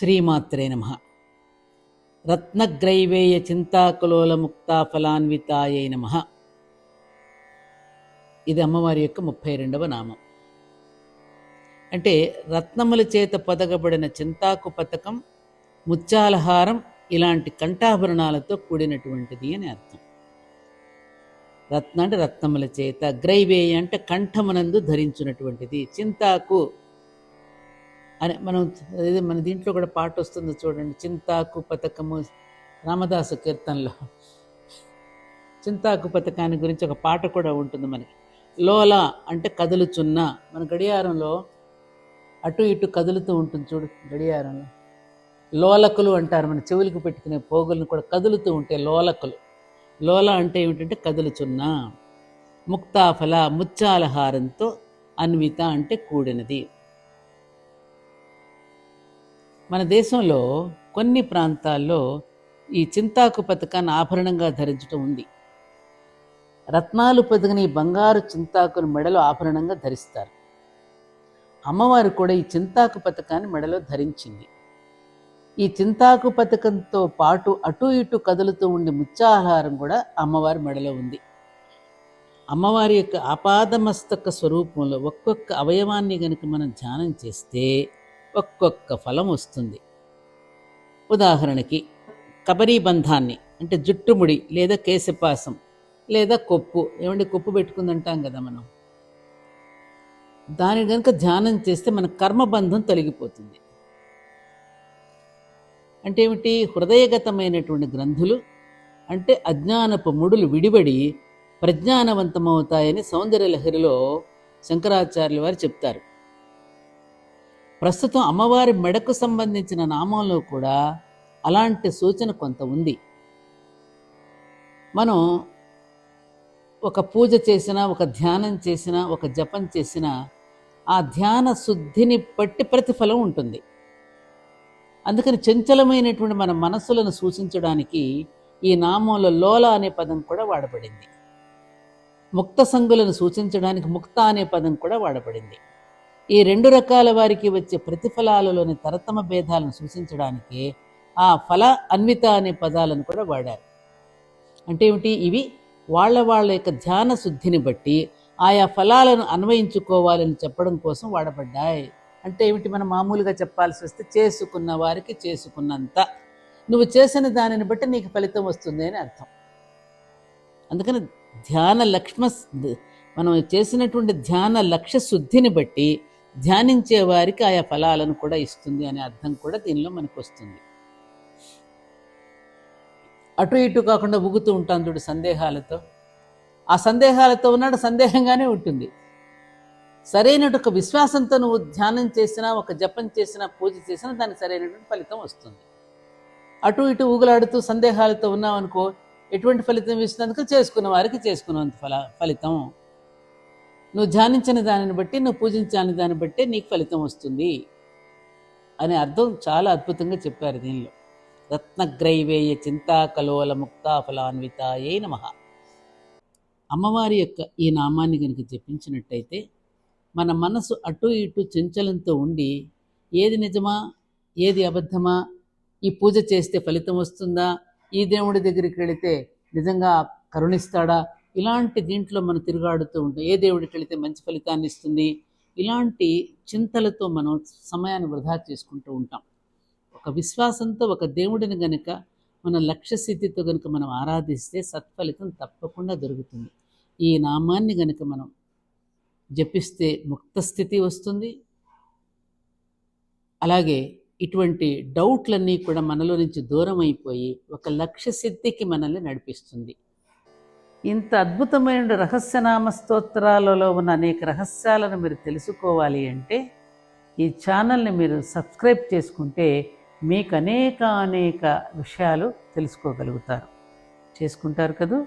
శ్రీమాత్రే నమః. రత్నగ్రైవేయ చింతాకులోల ముక్తాఫలాన్వితాయై నమః. ఇది అమ్మవారి యొక్క 32వ నామం. అంటే రత్నముల చేత పొదగబడిన చింతాకు పతకం, ముత్యాలహారం ఇలాంటి కంఠాభరణాలతో కూడినటువంటిది అని అర్థం. రత్న అంటే రత్నముల చేత, గ్రైవేయ అంటే కంఠమునందు ధరించినటువంటిది. చింతాకు అని మన దీంట్లో కూడా పాట వస్తుంది చూడండి, చింతాకు పతకము, రామదాసు కీర్తనలో చింతాకు పతకాన్ని గురించి ఒక పాట కూడా ఉంటుంది మనకి. లోల అంటే కదులుచున్న, మన గడియారంలో అటు ఇటు కదులుతూ ఉంటుంది చూడు, గడియారంలో లోలకులు అంటారు. మన చెవులకు పెట్టుకునే పోగులను కూడా కదులుతూ ఉంటే లోలకులు. లోల అంటే ఏమిటంటే కదులుచున్న. ముక్తాఫల ముత్యాలహారంతో, అన్విత అంటే కూడినది. మన దేశంలో కొన్ని ప్రాంతాల్లో ఈ చింతాకు పతకాన్ని ఆభరణంగా ధరించడం ఉంది. రత్నాలు పొదిగిన ఈ బంగారు చింతాకును మెడలో ఆభరణంగా ధరిస్తారు. అమ్మవారు కూడా ఈ చింతాకు పతకాన్ని మెడలో ధరించింది. ఈ చింతాకు పతకంతో పాటు అటు ఇటు కదులుతూ ఉండే ముత్యాలహారం కూడా అమ్మవారి మెడలో ఉంది. అమ్మవారి యొక్క ఆపాదమస్తక స్వరూపంలో ఒక్కొక్క అవయవాన్ని గనుక మనం ధ్యానం చేస్తే ఒక్కొక్క ఫలం వస్తుంది. ఉదాహరణకి కబరీ బంధాన్ని అంటే జుట్టుముడి లేదా కేశపాసం లేదా కొప్పు, కొప్పు పెట్టుకుందంటాం కదా మనం, దాని కనుక ధ్యానం చేస్తే మన కర్మబంధం తొలగిపోతుంది. అంటే ఏమిటి? హృదయగతమైనటువంటి గ్రంథులు అంటే అజ్ఞానపు ముడులు విడిబడి ప్రజ్ఞానవంతమవుతాయని సౌందర్యలహరిలో శంకరాచార్యుల వారు చెప్తారు. ప్రస్తుతం అమ్మవారి మెడకు సంబంధించిన నామంలో కూడా అలాంటి సూచన కొంత ఉంది. మనం ఒక పూజ చేసినా, ఒక ధ్యానం చేసినా, ఒక జపం చేసినా ఆ ధ్యాన శుద్ధిని బట్టి ప్రతిఫలం ఉంటుంది. అందుకని చంచలమైనటువంటి మన మనస్సులను సూచించడానికి ఈ నామంలో లోల అనే పదం కూడా వాడబడింది. ముక్త సంగులను సూచించడానికి ముక్త అనే పదం కూడా వాడబడింది. ఈ రెండు రకాల వారికి వచ్చే ప్రతిఫలాలలోని తరతమ భేదాలను సూచించడానికి ఆ ఫల, అన్విత అనే పదాలను కూడా వాడారు. అంటే ఏమిటి? ఇవి వాళ్ళ యొక్క ధ్యాన శుద్ధిని బట్టి ఆయా ఫలాలను అన్వయించుకోవాలని చెప్పడం కోసం వాడబడ్డాయి. అంటే ఏమిటి? మనం మామూలుగా చెప్పాల్సి వస్తే చేసుకున్న వారికి చేసుకున్నంత, నువ్వు చేసిన దానిని బట్టి నీకు ఫలితం వస్తుంది అని అర్థం. అందుకని మనం చేసినటువంటి ధ్యాన లక్ష్య శుద్ధిని బట్టి ధ్యానించే వారికి ఆయా ఫలాలను కూడా ఇస్తుంది అనే అర్థం కూడా దీనిలో మనకు వస్తుంది. అటు ఇటు కాకుండా ఊగుతూ ఉంటాం చూడు సందేహాలతో, ఆ సందేహాలతో ఉన్నాడు సందేహంగానే ఉంటుంది. సరైనటువంటి ఒక విశ్వాసంతో నువ్వు ధ్యానం చేసినా, ఒక జపం చేసినా, పూజ చేసినా దానికి సరైనటువంటి ఫలితం వస్తుంది. అటు ఇటు ఊగులాడుతూ సందేహాలతో ఉన్నావు అనుకో, ఎటువంటి ఫలితం ఇస్తున్నందుకు చేసుకున్న వారికి చేసుకున్నంత ఫలితం. నువ్వు ధ్యానించిన దానిని బట్టి, నువ్వు పూజించిన దాన్ని బట్టి నీకు ఫలితం వస్తుంది అనే అర్థం చాలా అద్భుతంగా చెప్పారు దీనిలో. రత్నగ్రైవేయ చింతాకలోల ముక్తాఫలాన్వితాయై నమః. అమ్మవారి యొక్క ఈ నామాన్ని కనుక జపించినట్టయితే మన మనసు అటు ఇటు చంచలంతో ఉండి ఏది నిజమా, ఏది అబద్ధమా, ఈ పూజ చేస్తే ఫలితం వస్తుందా, ఈ దేవుడి దగ్గరికి వెళితే నిజంగా కరుణిస్తాడా, ఇలాంటి దీంట్లో మనం తిరుగాడుతూ ఉంటాం. ఏ దేవుడికి వెళితే మంచి ఫలితాన్ని ఇస్తుంది, ఇలాంటి చింతలతో మనం సమయాన్ని వృధా చేసుకుంటూ ఉంటాం. ఒక విశ్వాసంతో ఒక దేవుడిని గనుక మన లక్ష్య స్థితితో గనుక మనం ఆరాధిస్తే సత్ఫలితం తప్పకుండా దొరుకుతుంది. ఈ నామాన్ని గనుక మనం జపిస్తే ముక్త స్థితి వస్తుంది. అలాగే ఇటువంటి డౌట్లన్నీ కూడా మనలో నుంచి దూరం అయిపోయి ఒక లక్ష్య సిద్ధికి మనల్ని నడిపిస్తుంది. ఇంత అద్భుతమైన రహస్యనామ స్తోత్రాలలో ఉన్న అనేక రహస్యాలను మీరు తెలుసుకోవాలి అంటే ఈ ఛానల్ని మీరు సబ్స్క్రైబ్ చేసుకుంటే మీకు అనేక విషయాలు తెలుసుకోగలుగుతారు. చేసుకుంటారు కదూ?